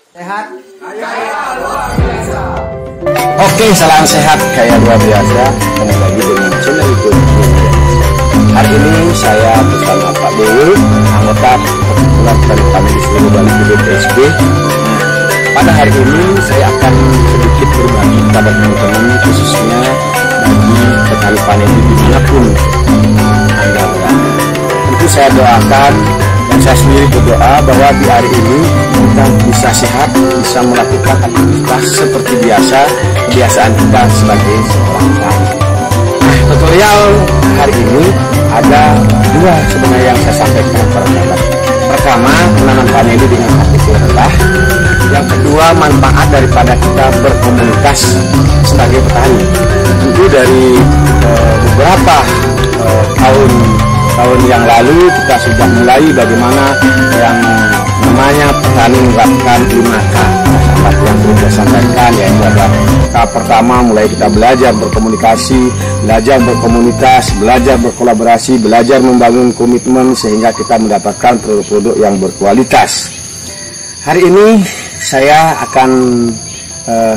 Sehat kaya luar biasa. Oke, salam sehat kaya luar biasa. Kembali lagi dengan channel YouTube. Hari ini saya bersama Pak Dewi, anggota perkumpulan petani di seluruh Bali BPSB. Pada hari ini saya akan sedikit berbagi kepada teman-teman, khususnya bagi petani paneli dimanapun Anda berada. Tentu saya doakan dan saya sendiri berdoa bahwa di hari ini kita bisa sehat, bisa melakukan aktivitas seperti biasa, kebiasaan kita sebagai seorang petani. Tutorial hari ini ada dua sebenarnya yang saya sampaikan kepada sahabat. Pertama, menanam paneli dengan aktivitas rendah. Yang kedua, manfaat daripada kita berkomunitas sebagai petani. Tentu dari beberapa tahun yang lalu kita sudah mulai bagaimana yang namanya petani menerapkan 5K. Sahabat yang sudah saya sampaikan, yaitu adalah tahap pertama mulai kita belajar berkomunikasi, belajar berkomunitas, belajar berkolaborasi, belajar membangun komitmen sehingga kita mendapatkan produk-produk yang berkualitas. Hari ini saya akan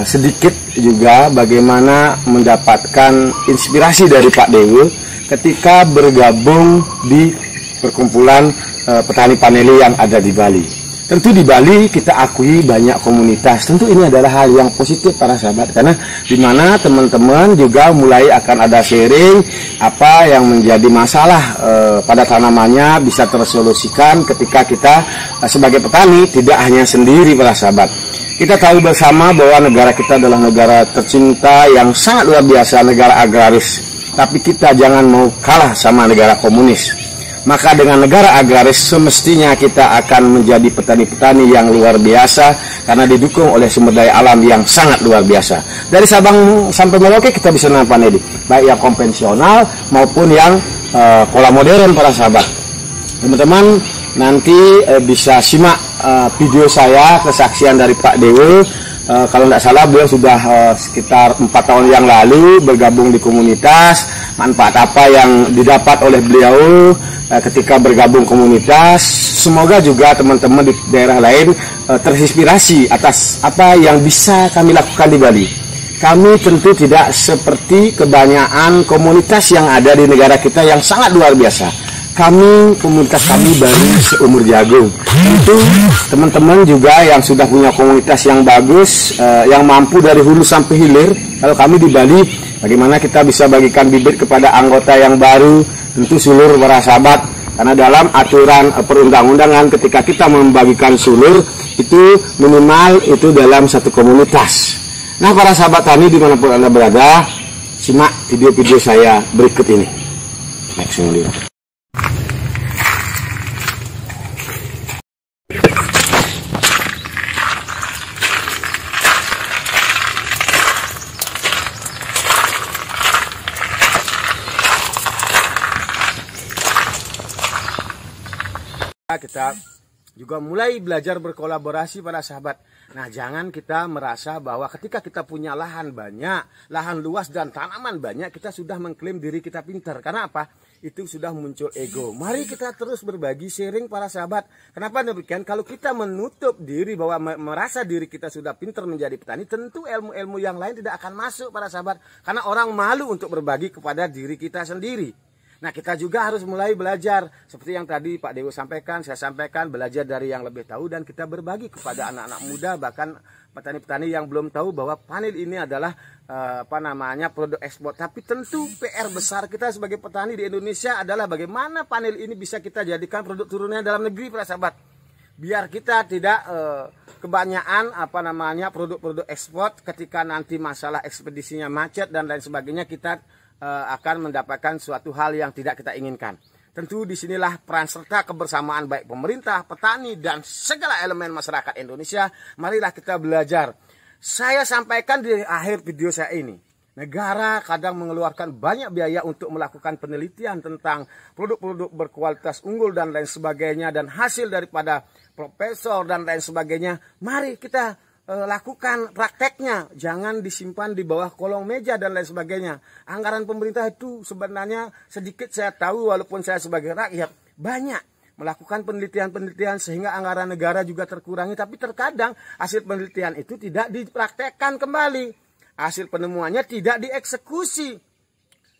sedikit juga bagaimana mendapatkan inspirasi dari Pak Dewi ketika bergabung di perkumpulan petani paneli yang ada di Bali. Tentu di Bali kita akui banyak komunitas. Tentu ini adalah hal yang positif para sahabat, karena di mana teman-teman juga mulai akan ada sharing apa yang menjadi masalah pada tanamannya bisa tersolusikan ketika kita sebagai petani tidak hanya sendiri para sahabat. Kita tahu bersama bahwa negara kita adalah negara tercinta yang sangat luar biasa, negara agraris. Tapi kita jangan mau kalah sama negara komunis. Maka dengan negara agraris semestinya kita akan menjadi petani-petani yang luar biasa karena didukung oleh sumber daya alam yang sangat luar biasa. Dari Sabang sampai Merauke kita bisa nanam paneli, baik yang konvensional maupun yang pola modern para sahabat. Teman-teman nanti bisa simak video saya kesaksian dari Pak Dewi. Kalau tidak salah beliau sudah sekitar 4 tahun yang lalu bergabung di komunitas. Manfaat apa yang didapat oleh beliau ketika bergabung komunitas, semoga juga teman-teman di daerah lain terinspirasi atas apa yang bisa kami lakukan di Bali. Kami tentu tidak seperti kebanyakan komunitas yang ada di negara kita yang sangat luar biasa. Komunitas kami baru seumur jagung. Tentu teman-teman juga yang sudah punya komunitas yang bagus, yang mampu dari hulu sampai hilir. Kalau kami di Bali, bagaimana kita bisa bagikan bibit kepada anggota yang baru? Tentu sulur para sahabat, karena dalam aturan perundang-undangan ketika kita membagikan sulur itu minimal itu dalam satu komunitas. Nah para sahabat tani dimanapun Anda berada, simak video-video saya berikut ini. Next video. Kita juga mulai belajar berkolaborasi pada sahabat. Nah, jangan kita merasa bahwa ketika kita punya lahan banyak, lahan luas dan tanaman banyak, kita sudah mengklaim diri kita pintar. Karena apa? Itu sudah muncul ego. Mari kita terus berbagi sharing para sahabat. Kenapa demikian? Kalau kita menutup diri bahwa merasa diri kita sudah pintar menjadi petani, tentu ilmu-ilmu yang lain tidak akan masuk para sahabat. Karena orang malu untuk berbagi kepada diri kita sendiri. Nah, kita juga harus mulai belajar seperti yang tadi Pak Dewi sampaikan, saya sampaikan, belajar dari yang lebih tahu dan kita berbagi kepada anak-anak muda, bahkan petani-petani yang belum tahu bahwa panel ini adalah produk ekspor. Tapi tentu PR besar kita sebagai petani di Indonesia adalah bagaimana panel ini bisa kita jadikan produk turunannya dalam negeri para sahabat. Biar kita tidak kebanyakan produk-produk ekspor ketika nanti masalah ekspedisinya macet dan lain sebagainya, kita akan mendapatkan suatu hal yang tidak kita inginkan. Tentu disinilah peran serta kebersamaan baik pemerintah, petani, dan segala elemen masyarakat Indonesia. Marilah kita belajar. Saya sampaikan di akhir video saya ini, negara kadang mengeluarkan banyak biaya untuk melakukan penelitian tentang produk-produk berkualitas unggul dan lain sebagainya, dan hasil daripada profesor dan lain sebagainya. Mari kita lakukan prakteknya, jangan disimpan di bawah kolong meja dan lain sebagainya. Anggaran pemerintah itu sebenarnya sedikit saya tahu, walaupun saya sebagai rakyat banyak. melakukan penelitian-penelitian sehingga anggaran negara juga terkurangi, tapi terkadang hasil penelitian itu tidak dipraktekkan kembali. Hasil penemuannya tidak dieksekusi.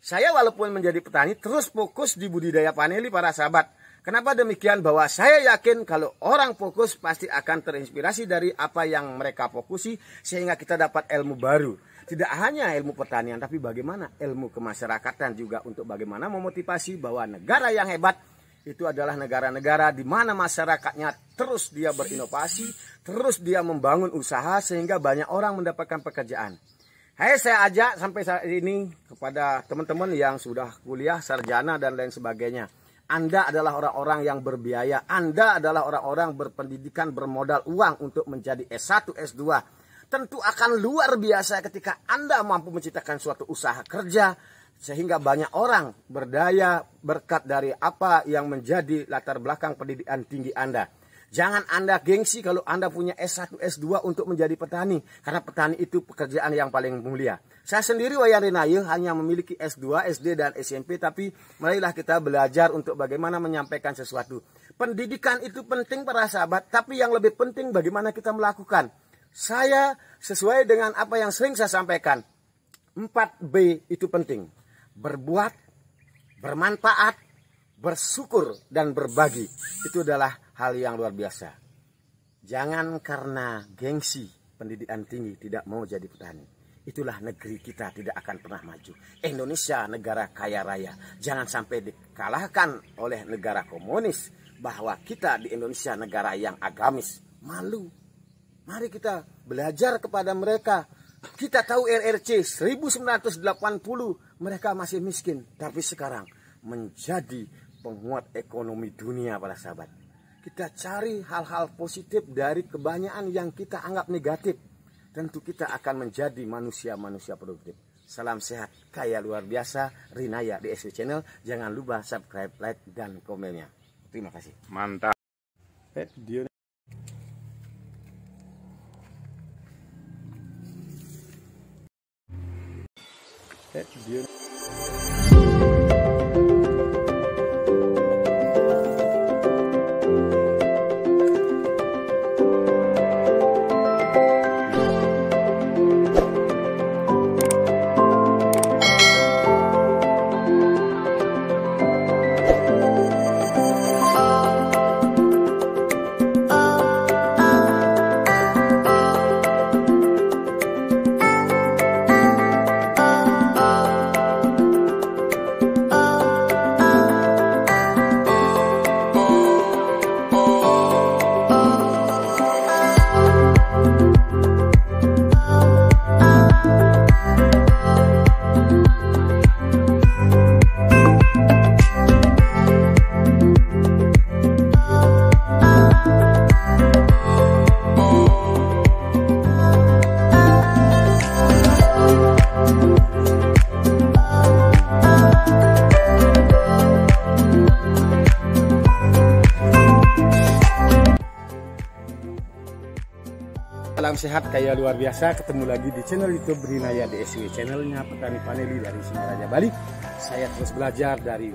Saya walaupun menjadi petani terus fokus di budidaya vanili para sahabat. Kenapa demikian? Bahwa saya yakin kalau orang fokus pasti akan terinspirasi dari apa yang mereka fokusi sehingga kita dapat ilmu baru. Tidak hanya ilmu pertanian tapi bagaimana ilmu kemasyarakatan juga untuk bagaimana memotivasi bahwa negara yang hebat itu adalah negara-negara di mana masyarakatnya terus dia berinovasi, terus dia membangun usaha sehingga banyak orang mendapatkan pekerjaan. Hai, saya ajak sampai saat ini kepada teman-teman yang sudah kuliah, sarjana dan lain sebagainya. Anda adalah orang-orang yang berbiaya, Anda adalah orang-orang berpendidikan, bermodal uang untuk menjadi S1, S2. Tentu akan luar biasa ketika Anda mampu menciptakan suatu usaha kerja sehingga banyak orang berdaya berkat dari apa yang menjadi latar belakang pendidikan tinggi Anda. Jangan Anda gengsi kalau Anda punya S1, S2 untuk menjadi petani. Karena petani itu pekerjaan yang paling mulia. Saya sendiri Wayan Rinaya hanya memiliki S2, SD, dan SMP. Tapi marilah kita belajar untuk bagaimana menyampaikan sesuatu. Pendidikan itu penting para sahabat. Tapi yang lebih penting bagaimana kita melakukan. Saya sesuai dengan apa yang sering saya sampaikan. 4B itu penting. Berbuat, bermanfaat, bersyukur, dan berbagi. Itu adalah hal yang luar biasa. Jangan karena gengsi pendidikan tinggi tidak mau jadi petani. Itulah negeri kita tidak akan pernah maju. Indonesia negara kaya raya. Jangan sampai dikalahkan oleh negara komunis. Bahwa kita di Indonesia negara yang agamis. Malu. Mari kita belajar kepada mereka. Kita tahu RRC 1980 mereka masih miskin. Tapi sekarang menjadi penguat ekonomi dunia para sahabat. Kita cari hal-hal positif dari kebanyakan yang kita anggap negatif. Tentu kita akan menjadi manusia-manusia produktif. Salam sehat, kaya luar biasa, Rinaya DSW Channel. Jangan lupa subscribe, like, dan komennya. Terima kasih. Mantap. Salam sehat, kaya luar biasa. Ketemu lagi di channel YouTube Rinaya DSW, channelnya petani vanili dari Singaraja, Bali. Saya terus belajar dari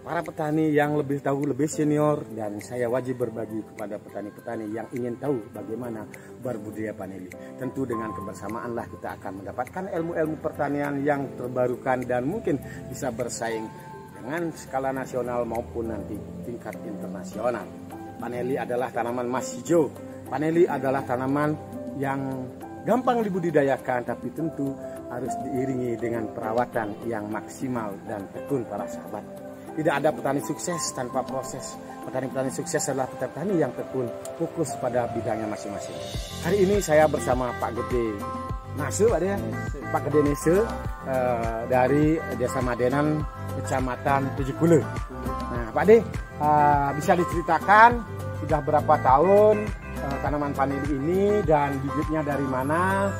para petani yang lebih tahu, lebih senior, dan saya wajib berbagi kepada petani-petani yang ingin tahu bagaimana berbudidaya vanili. Tentu dengan kebersamaanlah kita akan mendapatkan ilmu-ilmu pertanian yang terbarukan dan mungkin bisa bersaing dengan skala nasional maupun nanti tingkat internasional. Vanili adalah tanaman emas hijau. Vanili adalah tanaman yang gampang dibudidayakan, tapi tentu harus diiringi dengan perawatan yang maksimal dan tekun para sahabat. Tidak ada petani sukses tanpa proses. Petani-petani sukses adalah petani yang tekun, fokus pada bidangnya masing-masing. Hari ini saya bersama Pak Gede Nase, Pak Gede Nase dari Desa Madenan, Kecamatan Tujukule. Nah, Pak De, bisa diceritakan sudah berapa tahun tanaman vanili ini dan bibitnya dari mana?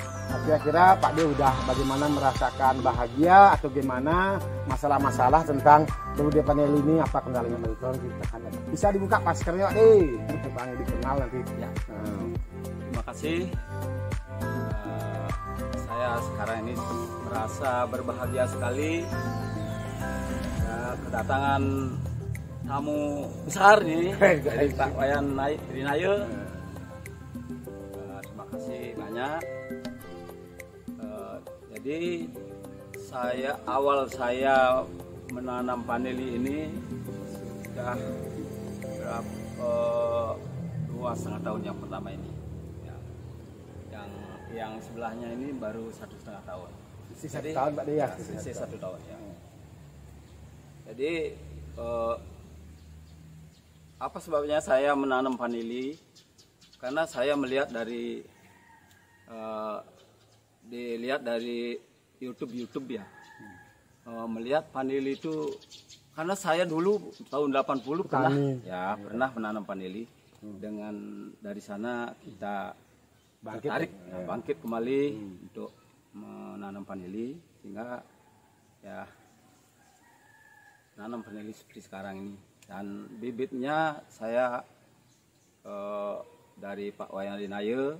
Kira-kira Pak De udah bagaimana merasakan bahagia atau gimana masalah-masalah tentang budidaya vanili ini, apa kendalanya menurut kita? Bisa dibuka maskernya Pak De, kita dikenal nanti. Ya. Terima kasih. Saya sekarang ini merasa berbahagia sekali kedatangan tamu besar nih dari Pak Wayan Rinaye. Terima kasih banyak. Jadi awal saya menanam vanili ini sudah berapa 2,5 tahun yang pertama ini. Yang sebelahnya ini baru 1,5 tahun. Sisa 1 tahun Pak De ya. Sisa 1 tahun ya. Jadi apa sebabnya saya menanam vanili? Karena saya melihat dari YouTube ya. Melihat vanili itu, karena saya dulu tahun 80 pernah menanam vanili. Dengan dari sana kita bangkit kembali untuk menanam vanili, sehingga ya nanam vanili seperti sekarang ini. Dan bibitnya saya dari Pak Wayan Rinaye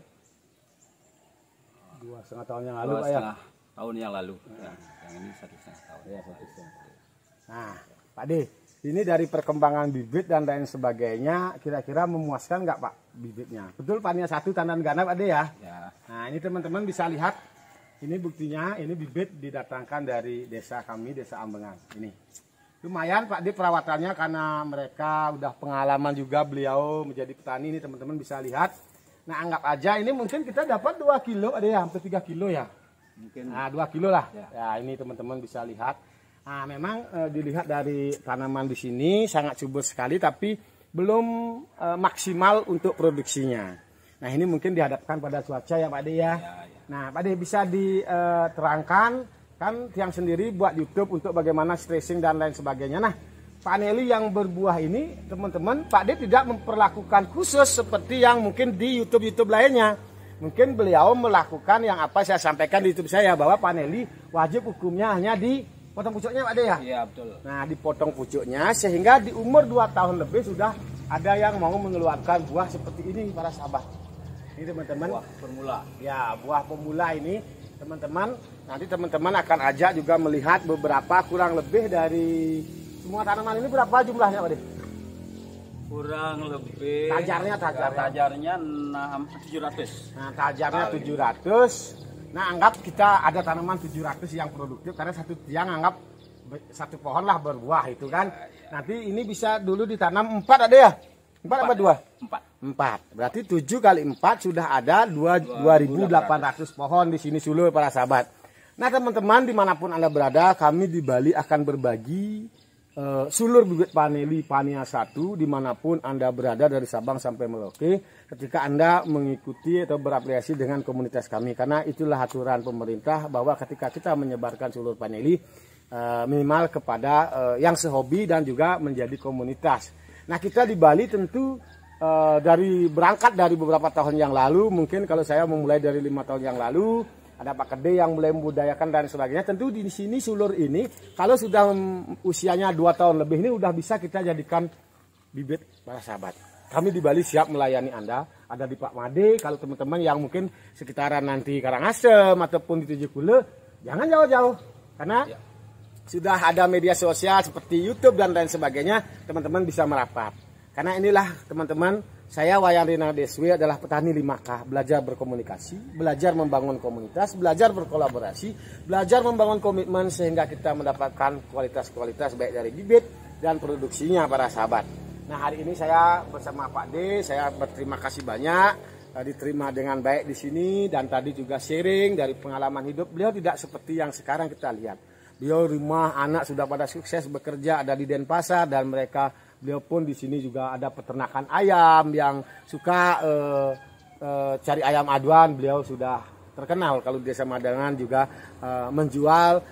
2,5 tahun yang lalu, 2,5 tahun yang lalu. Ya, yang ini 1,5 tahun. Ya, 1,5 tahun. Nah, Pak De, ini dari perkembangan bibit dan lain sebagainya, kira-kira memuaskan nggak Pak bibitnya? Betul Pania 1 Tandan Gana Pak De ya? Ya. Nah, ini teman-teman bisa lihat, ini buktinya, ini bibit didatangkan dari desa kami, Desa Ambengan. Ini lumayan Pak De perawatannya, karena mereka udah pengalaman juga, beliau menjadi petani. Ini teman-teman bisa lihat. Nah, anggap aja ini mungkin kita dapat 2 kilo, ada ya, hampir 3 kilo ya. Mungkin. Nah, 2 kilo lah. Ya, ini teman-teman bisa lihat. Nah, memang dilihat dari tanaman di sini sangat subur sekali, tapi belum maksimal untuk produksinya. Nah, ini mungkin dihadapkan pada cuaca ya Pak De ya. Nah, Pak De bisa diterangkan, kan tiang sendiri buat YouTube untuk bagaimana stressing dan lain sebagainya. Nah, vanili yang berbuah ini teman-teman, Pak De tidak memperlakukan khusus seperti yang mungkin di YouTube lainnya. Mungkin beliau melakukan yang apa saya sampaikan di YouTube saya, bahwa vanili wajib hukumnya hanya dipotong pucuknya Pak De ya? Iya betul. Nah, dipotong pucuknya sehingga di umur 2 tahun lebih sudah ada yang mau mengeluarkan buah seperti ini para sahabat. Ini teman-teman. Buah pemula. Ya, buah pemula ini teman-teman. Nanti teman-teman akan ajak juga melihat beberapa, kurang lebih dari semua tanaman ini berapa jumlahnya Pak De? Kurang lebih. Tajarnya. 700. Nah, tajarnya 700. Nah, anggap kita ada tanaman 700 yang produktif, karena satu tiang anggap satu pohon lah berbuah itu kan. Nanti ini bisa dulu ditanam 4 ada ya? 4 apa 2? 4. Berarti 7 kali 4 sudah ada 2.800 pohon di sini Sulur para sahabat. Nah, teman-teman dimanapun Anda berada, kami di Bali akan berbagi sulur bibit vanili Pania 1 dimanapun Anda berada dari Sabang sampai Merauke, ketika Anda mengikuti atau berafiliasi dengan komunitas kami. Karena itulah aturan pemerintah, bahwa ketika kita menyebarkan sulur vanili minimal kepada yang sehobi dan juga menjadi komunitas. Nah, kita di Bali tentu berangkat dari beberapa tahun yang lalu, mungkin kalau saya memulai dari 5 tahun yang lalu, ada Pak Kede yang mulai membudayakan dan sebagainya. Tentu di sini sulur ini kalau sudah usianya 2 tahun lebih ini udah bisa kita jadikan bibit para sahabat. Kami di Bali siap melayani Anda. Ada di Pak Made, kalau teman-teman yang mungkin sekitaran nanti Karangasem ataupun di Tujukule, jangan jauh-jauh. Karena sudah ada media sosial seperti YouTube dan lain sebagainya, teman-teman bisa merapat. Karena inilah teman-teman, saya Wayan Rinaye Deswi adalah petani 5K, belajar berkomunikasi, belajar membangun komunitas, belajar berkolaborasi, belajar membangun komitmen sehingga kita mendapatkan kualitas-kualitas baik dari bibit dan produksinya para sahabat. Nah, hari ini saya bersama Pak De, saya berterima kasih banyak diterima dengan baik di sini, dan tadi juga sharing dari pengalaman hidup. Beliau tidak seperti yang sekarang kita lihat. Beliau rumah anak sudah pada sukses bekerja, ada di Denpasar, dan beliau pun di sini juga ada peternakan ayam yang suka cari ayam aduan. Beliau sudah terkenal kalau di Desa Madangan juga menjual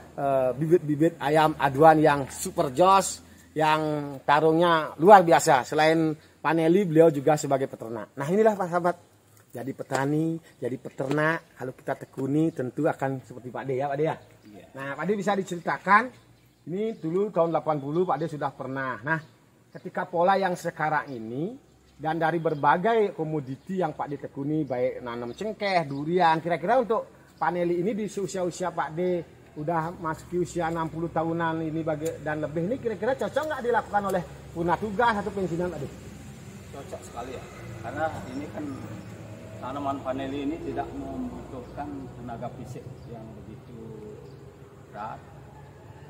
bibit-bibit ayam aduan yang super jos, yang tarungnya luar biasa. Selain vanili, beliau juga sebagai peternak. Nah, inilah Pak sahabat, jadi petani, jadi peternak, kalau kita tekuni tentu akan seperti Pak De ya Pak De ya. Nah, Pak De bisa diceritakan, ini dulu tahun 80 Pak De sudah pernah. Nah, ketika pola yang sekarang ini, dan dari berbagai komoditi yang Pak De tekuni, baik nanam cengkeh, durian, kira-kira untuk vanili ini di usia-usia Pak De udah masuki usia 60 tahunan ini dan lebih ini kira-kira cocok nggak dilakukan oleh punah tugas atau pensiunan Pak De? Cocok sekali ya, karena ini kan tanaman vanili ini tidak membutuhkan tenaga fisik yang begitu berat.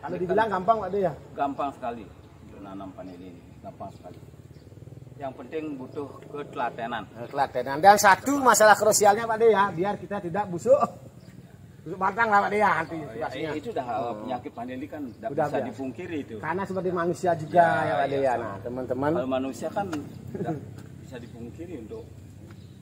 Kalau dibilang gampang Pak De ya? Gampang sekali untuk nanam vanili ini, gampang sekali. Yang penting butuh ketelatenan. Ketelatenan. Dan satu masalah krusialnya Pak De ya, biar kita tidak busuk batang lah Pak De ya nanti. Itu dah penyakit vanili kan tidak bisa dipungkiri itu. Karena seperti manusia juga ya Pak De ya. Nah teman-teman. Kalau manusia kan tidak bisa dipungkiri untuk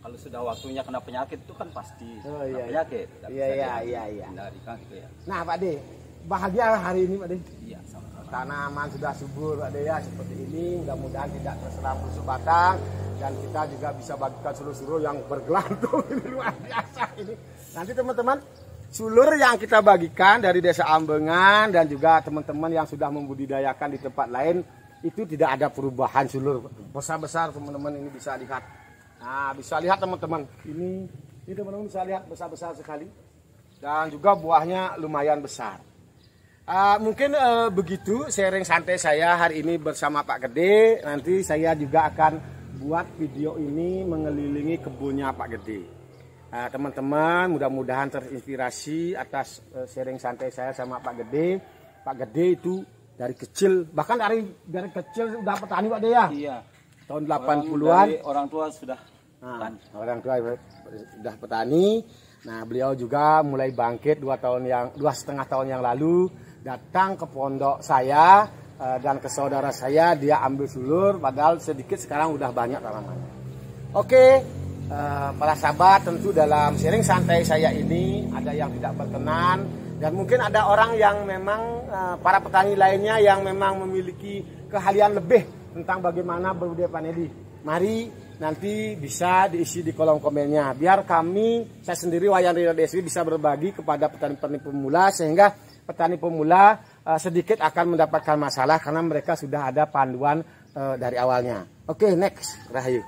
kalau sudah waktunya kena penyakit itu kan pasti penyakit. Iya. Gitu ya. Nah Pak De, bahagia hari ini Pak De. Iya sama-sama. Tanaman sudah subur Pak De ya seperti ini. Mudah-mudahan tidak terserang busuk batang dan kita juga bisa bagikan sulur-sulur yang bergelantung. Ini luar biasa ini. Nanti teman-teman, sulur yang kita bagikan dari Desa Ambengan dan juga teman-teman yang sudah membudidayakan di tempat lain itu tidak ada perubahan sulur besar-besar teman-teman ini bisa lihat. Nah bisa lihat teman-teman ini teman-teman bisa lihat besar-besar sekali dan juga buahnya lumayan besar. Mungkin begitu sharing santai saya hari ini bersama Pak Gede. Nanti saya juga akan buat video ini mengelilingi kebunnya Pak Gede. Teman-teman mudah-mudahan terinspirasi atas sharing santai saya sama Pak Gede. Pak Gede itu dari kecil, bahkan dari kecil udah petani Pak De ya? Iya. Tahun 80-an. Orang tua sudah petani. Orang tua sudah petani. Nah beliau juga mulai bangkit 2,5 tahun yang lalu. Datang ke pondok saya dan ke saudara saya, dia ambil sulur, padahal sedikit sekarang udah banyak tanamannya. Oke. Para sahabat, tentu dalam sharing santai saya ini ada yang tidak berkenan dan mungkin ada orang yang memang para petani lainnya yang memang memiliki keahlian lebih tentang bagaimana berbudidaya vanili. Mari nanti bisa diisi di kolom komennya biar kami, saya sendiri Wayan Ridho DSW bisa berbagi kepada petani-petani pemula sehingga petani pemula sedikit akan mendapatkan masalah karena mereka sudah ada panduan dari awalnya. Oke, next, Rahayu.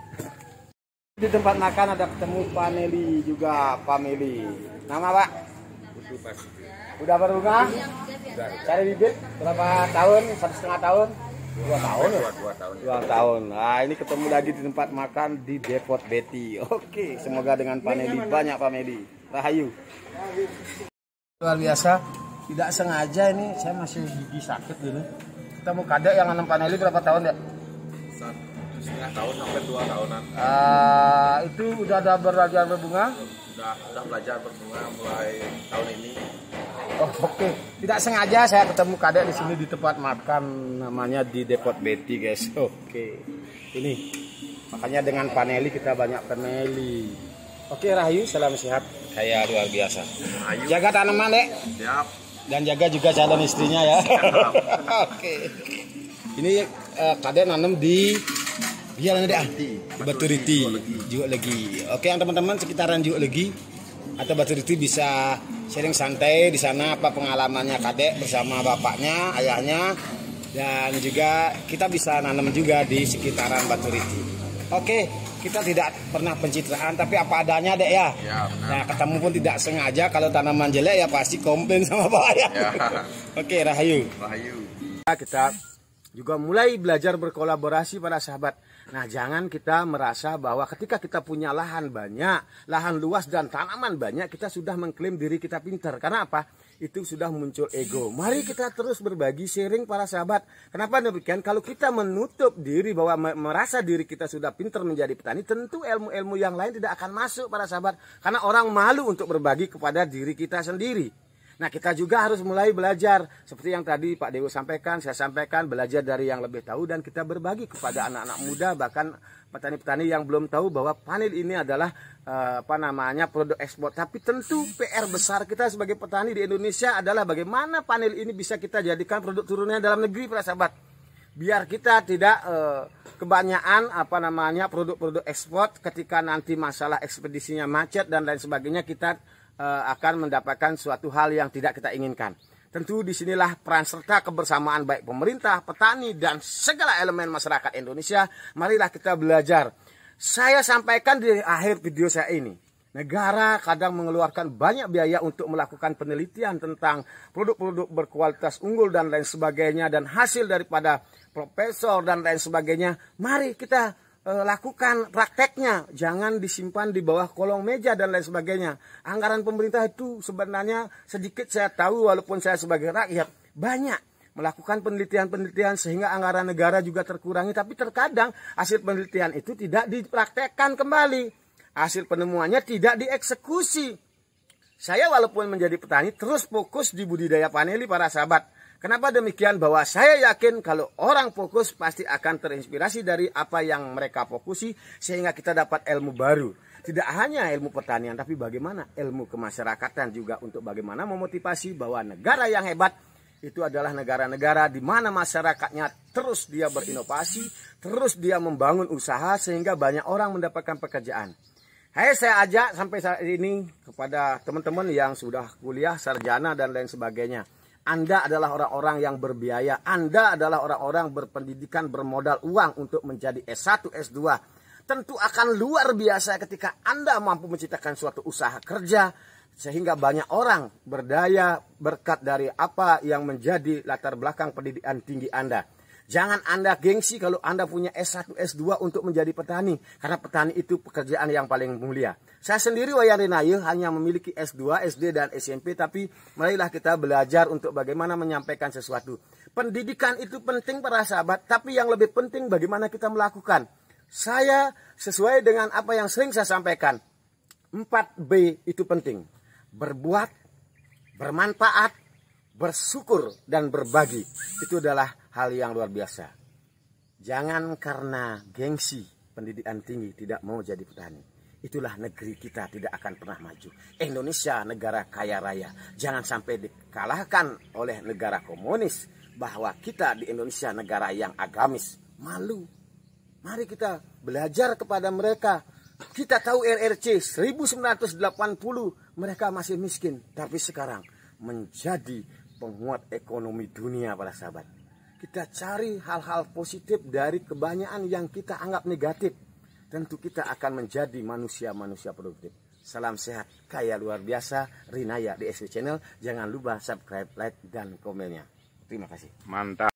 Di tempat makan ada ketemu Vanili juga, family. Nama Pak? Udah berbunga? Cari bibit berapa tahun? 1,5 tahun? 2 tahun ya? 2 tahun. Nah ini ketemu lagi di tempat makan di Depot Betty. Oke, semoga dengan Vanili banyak family. Rahayu. Luar biasa. Tidak sengaja ini saya masih gigi sakit gini. Ketemu kadek yang nanam Vanili berapa tahun ya? 1,5 tahun sampai 2 tahunan. Itu udah ada belajar berbunga? Udah belajar berbunga mulai tahun ini. Oh, oke. Tidak sengaja saya ketemu kadek di sini di tempat makan namanya di Depot Betty guys. Oke. Ini makanya dengan Vanili kita banyak Vanili. Oke Rahayu, salam sehat. Kayak luar biasa. Rahayu. Jaga tanaman dek. Siap. Dan jaga juga calon istrinya ya. Oke. Ini kadek nanam di Baturiti, Juuk Legi. Oke, yang teman-teman sekitaran Juuk Legi atau Baturiti bisa sharing santai di sana apa pengalamannya kadek bersama bapaknya, ayahnya, dan juga kita bisa nanam juga di sekitaran Baturiti. Oke, kita tidak pernah pencitraan tapi apa adanya dek ya. Nah, ketemu pun tidak sengaja kalau tanaman jelek ya pasti komplain sama bapak ya. Oke, Rahayu. Kita juga mulai belajar berkolaborasi para sahabat. Nah jangan kita merasa bahwa ketika kita punya lahan banyak, lahan luas dan tanaman banyak, kita sudah mengklaim diri kita pintar. Karena apa? Itu sudah muncul ego. Mari kita terus berbagi sharing para sahabat. Kenapa demikian? Kalau kita menutup diri bahwa merasa diri kita sudah pintar menjadi petani, tentu ilmu-ilmu yang lain tidak akan masuk para sahabat. Karena orang malu untuk berbagi kepada diri kita sendiri. Nah kita juga harus mulai belajar seperti yang tadi Pak Dewo sampaikan, saya sampaikan, belajar dari yang lebih tahu dan kita berbagi kepada anak-anak muda bahkan petani-petani yang belum tahu bahwa vanili ini adalah produk ekspor. Tapi tentu PR besar kita sebagai petani di Indonesia adalah bagaimana vanili ini bisa kita jadikan produk turunannya dalam negeri para sahabat. Biar kita tidak kebanyakan produk-produk ekspor ketika nanti masalah ekspedisinya macet dan lain sebagainya kita akan mendapatkan suatu hal yang tidak kita inginkan. Tentu disinilah peran serta kebersamaan baik pemerintah, petani, dan segala elemen masyarakat Indonesia. Marilah kita belajar. Saya sampaikan di akhir video saya ini. Negara kadang mengeluarkan banyak biaya untuk melakukan penelitian tentang produk-produk berkualitas unggul dan lain sebagainya, dan hasil daripada profesor dan lain sebagainya. Mari kita lakukan prakteknya, jangan disimpan di bawah kolong meja dan lain sebagainya. Anggaran pemerintah itu sebenarnya sedikit saya tahu, walaupun saya sebagai rakyat banyak melakukan penelitian-penelitian sehingga anggaran negara juga terkurangi, tapi terkadang hasil penelitian itu tidak dipraktekkan kembali. Hasil penemuannya tidak dieksekusi. Saya walaupun menjadi petani terus fokus di budidaya vanili para sahabat. Kenapa demikian? Bahwa saya yakin kalau orang fokus pasti akan terinspirasi dari apa yang mereka fokusi sehingga kita dapat ilmu baru. Tidak hanya ilmu pertanian tapi bagaimana ilmu kemasyarakatan juga untuk bagaimana memotivasi bahwa negara yang hebat itu adalah negara-negara di mana masyarakatnya terus dia berinovasi, terus dia membangun usaha sehingga banyak orang mendapatkan pekerjaan. Hai, saya ajak sampai saat ini kepada teman-teman yang sudah kuliah, sarjana dan lain sebagainya. Anda adalah orang-orang yang berbiaya, Anda adalah orang-orang berpendidikan, bermodal uang untuk menjadi S1, S2. Tentu akan luar biasa ketika Anda mampu menciptakan suatu usaha kerja, sehingga banyak orang berdaya berkat dari apa yang menjadi latar belakang pendidikan tinggi Anda. Jangan Anda gengsi kalau Anda punya S1, S2 untuk menjadi petani. Karena petani itu pekerjaan yang paling mulia. Saya sendiri Wayan Rinayu hanya memiliki S2, SD, dan SMP. Tapi marilah kita belajar untuk bagaimana menyampaikan sesuatu. Pendidikan itu penting para sahabat. Tapi yang lebih penting bagaimana kita melakukan. Saya sesuai dengan apa yang sering saya sampaikan. 4B itu penting. Berbuat, bermanfaat, bersyukur, dan berbagi. Itu adalah hal yang luar biasa. Jangan karena gengsi pendidikan tinggi tidak mau jadi petani. Itulah negeri kita tidak akan pernah maju. Indonesia negara kaya raya. Jangan sampai dikalahkan oleh negara komunis. Bahwa kita di Indonesia negara yang agamis. Malu. Mari kita belajar kepada mereka. Kita tahu RRC 1980 mereka masih miskin. Tapi sekarang menjadi penguat ekonomi dunia para sahabat. Kita cari hal-hal positif dari kebanyakan yang kita anggap negatif. Tentu kita akan menjadi manusia-manusia produktif. Salam sehat, kaya luar biasa, Rinaya di SW Channel. Jangan lupa subscribe, like, dan komennya. Terima kasih. Mantap.